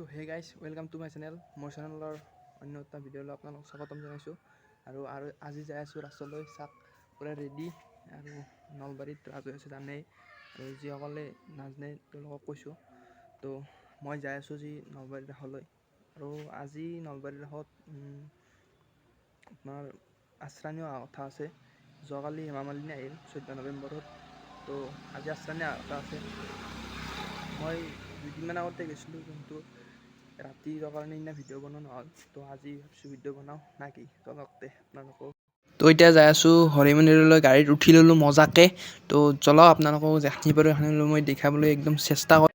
তো hey guys welcome to my channel. মোৰ চেনেলৰ অন্য এটা ভিডিঅ'লৈ আপোনালোকক স্বাগতম জনাইছোঁ। আৰু আজি যাই আছোঁ ৰাস্তালৈ, চাক পূৰা ৰেডি। আৰু নলবাৰীত ৰাজু আছে জানেই, আৰু যিসকলে নাজানে তেওঁলোকক কৈছোঁ। তো মই যাই আছোঁ যি নলবাৰীৰ ৰাসলৈ। আৰু আজি নলবাৰীৰ ৰাসত আপোনাৰ আশ্ৰানী অহা কথা আছে। যোৱাকালি হেমা মালিনী আহিল 14 নৱেম্বৰত। তো আজি আশ্ৰানী অহা কথা আছে। মই 2 দিনমান আগতে গৈছিলোঁ, কিন্তু ৰাতিৰ কাৰণে ইনা ভিডিঅ' বনোৱা নহ'ল। তো আজি ভাবিছোঁ ভিডিঅ' বনাওঁ না কি, চলকতে আপোনালোকক। তো এতিয়া যাই আছোঁ হৰি মন্দিৰলৈ, গাড়ীত উঠি ল'লোঁ মজাকৈ। তো চলক আপোনালোকক যেখিনি পাৰোঁ সেইখিনি মই দেখাবলৈ একদম চেষ্টা কৰিম।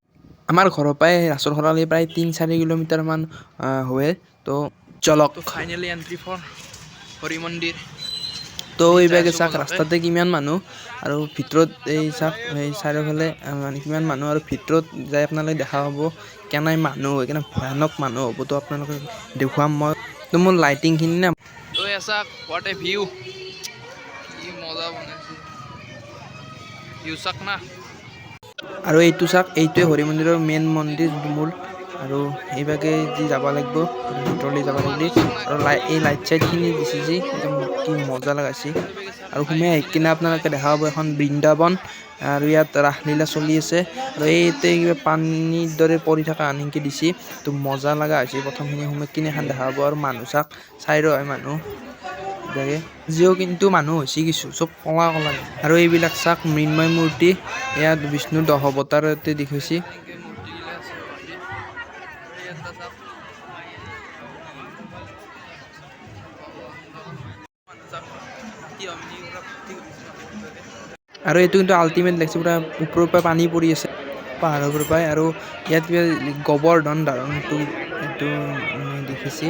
আমাৰ ঘৰৰ পৰাই ৰাসৰ খৰালি প্ৰায় 3-4 কিলোমিটাৰমান হয়। তো চলক। তো ফাইনেলি এণ্ট্ৰি ফৰ হৰি মন্দিৰ। তো এইভাগে চাওক ৰাস্তাতে কিমান মানুহ, আৰু ভিতৰত এই চাওক এই চাৰিওফালে মানে কিমান মানুহ, আৰু ভিতৰত যাই আপোনালোকে দেখা পাব কেনে মানুহ হয়, কেনে ভয়ানক মানুহ হ'ব। তো আপোনালোকে দেখুৱাম মই। তো মোৰ লাইটিংখিনি না, তো চাওক হোৱাট এ ভিউ, কি মজা বনাইছে ভিউ চাওক না। আৰু এইটো চাওক, এইটোৱে হৰি মন্দিৰৰ মেইন মন্দিৰ মূল। আৰু এইভাগে যি যাব লাগিব ভিতৰলৈ যাব লাগিলে, আৰু এই লাইট চাইটখিনি দিছে যি একদম কি মজা লগাইছে। আৰু সোমাই আহি কিনে আপোনালোকে দেখা পাব এখন বৃন্দাবন, আৰু ইয়াত ৰাসলীলা চলি আছে। আৰু এইতে কিবা পানীৰ দৰে পৰি থকা আনকি দিছে। তো মজা লগা হৈছে। প্ৰথমখিনি সোমাই কিনে এখন দেখা পাব, আৰু মানুহ চাওক চাইৰো হয় মানুহ ইভাগে। আজিও কিন্তু মানুহ হৈছে কিছু, চব কলা কলা। আৰু এইবিলাক চাওক মৃন্ময় মূৰ্তি, ইয়াত বিষ্ণুৰ 10 অৱতাৰতে দেখুৱাইছে। আৰু এইটো কিন্তু আল্টিমেট লাগিছে, পুৰা ওপৰৰ পৰা পানী পৰি আছে পাহাৰৰ পৰা। আৰু ইয়াত কিবা গোবৰ্ধন ধাৰণটো এইটো মানে দেখিছে।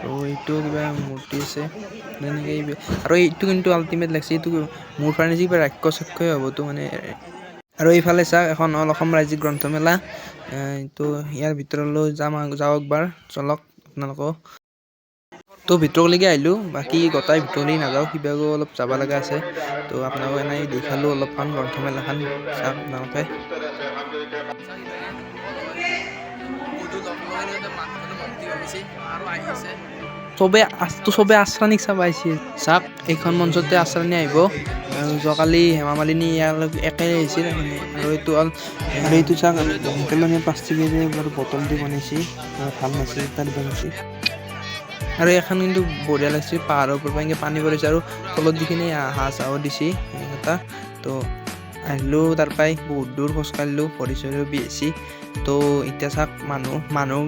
আৰু এইটো কিবা মূৰ্তি আছে তেনেকৈ। আৰু এইটো কিন্তু আল্টিমেট লাগিছে, এইটো মোৰ কাৰণে যি কিবা ৰাক্ষসক্ষই হ'বতো মানে। আৰু এইফালে চাওক এখন অল অসম ৰাজ্যিক গ্ৰন্থমেলা। তো ইয়াৰ ভিতৰলৈ যাওঁ একবাৰ, চলক আপোনালোকক। তো ভিতৰলৈকে আহিলোঁ, বাকী গোটাই ভিতৰলৈ নাযাওঁ, কিবাও অলপ যাব লগা আছে। তো আপোনালোকক এনেই দেখালোঁ অলপমান গ্ৰন্থমেলাখন, চাওক আপোনালোকে। চবে আশ্ৰানীক চাব আহিছে। চাওক এইখন মঞ্চতে আশ্ৰানী আহিব। আৰু যোৱাকালি হেমা মালিনী ইয়ালৈকে একে আহিছিল মানে। আৰু এইটো হ'ল, আৰু এইটো চাওক পেলনীয়া প্লাষ্টিকেৰে বটল দি বনাইছে, ভাল লাগিছে তাত বনাইছে। আৰু এখন কিন্তু বঢ়িয়া লাগিছে, পাহাৰৰ ওপৰৰ পৰা এনেকৈ পানী পৰিছে, আৰু তলত যিখিনি হাঁহ চাহো দিছে এটা। তো আহিলোঁ তাৰ পৰাই বহুত দূৰ খোজকাঢ়িলোঁ, ভৰি চৰিও বিষাইছে। তো এতিয়া চাওক মানুহ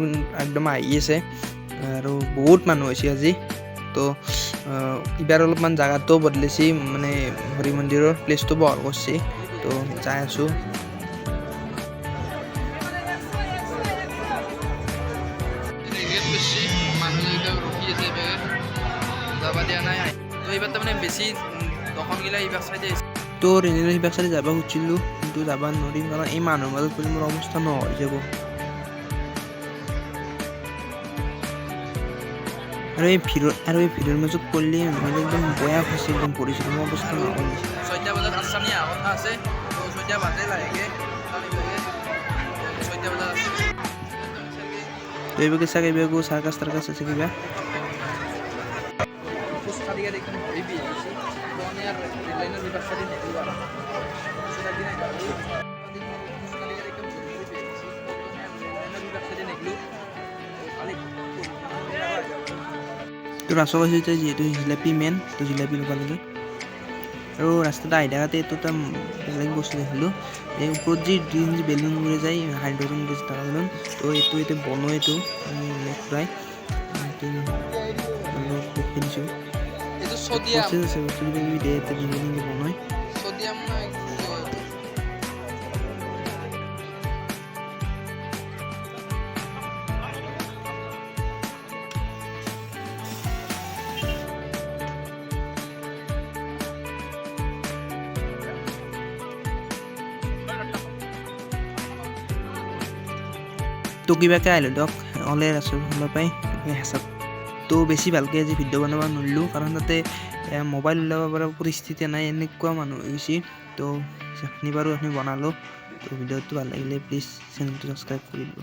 একদম আহি আছে, আৰু বহুত মানুহ হৈছে আজি। তো এইবাৰ অলপমান জেগাটোও বদলাইছে, মানে হৰি মন্দিৰৰ প্লেচটো বহল কৰিছে। তো যাই আছোঁ। যাবা দিয়া নাই, তো এইবাৰ তাৰমানে বেছি দোকানগিলা এইবাৰ চাইডে আহিছে। তো ৰেণীৰ সিবাগ চাইডে যাব খুজিছিলোঁ, কিন্তু যাব নোৱাৰিম, কাৰণ এই মানুহৰ মাজত গ'লে মোৰ অৱস্থা নহয় যাব। আৰু এই ভিৰৰ মাজত পৰিলে মানে একদম বেয়া হৈছে, একদম পৰিছে, মোৰ অৱস্থা নহ'ল। 6টা বজাত আশ্ৰানী অহা কথা আছে, তো 6টা বাজে লাহেকৈ 6টা বজাত আছে। তো এইভাগে চাওক, এইভাগো চাৰ্কাছ টাৰ্কাছ আছে কিবা। খোজকাঢ়ি একদম ভৰি বিষ হৈছে, মানে আৰু ৰেললাইনৰ বিভাগ চাৰি নেগলোঁ আৰু তো ৰাসৰ হৈছে যিহেতু জিলাপি মেইন, তো জিলাপি ল'ব লাগে। আৰু ৰাস্তাত আহি থাকোঁতে এইটো এটা বেলেগ বস্তু দেখিলোঁ, এই ওপৰত যি বেলুন উৰি যায়, হাইড্ৰজেন গেছ থকা বেলুন। তো এইটো এতিয়া বনোৱা, এইটো প্ৰায় দেখিছোঁ প্ৰচেছ আছে, বস্তু কিবা কিবি দিয়ে এতিয়া বনায়। তো কিবাকৈ আহিলোঁ দিয়ক, ওলাই আছোঁ ফালৰ পৰাই হেঁচাত। তো বেছি ভালকৈ আজি ভিডিঅ' বনাব নোৱাৰিলোঁ, কাৰণ তাতে মোবাইল ওলাব পৰা পৰিস্থিতি নাই, এনেকুৱা মানুহ হৈ গৈছে। তো যিখিনি পাৰোঁ সেইখিনি বনালোঁ। তো ভিডিঅ'টো ভাল লাগিলে প্লিজ চেনেলটো ছাবস্ক্ৰাইব কৰি দিব।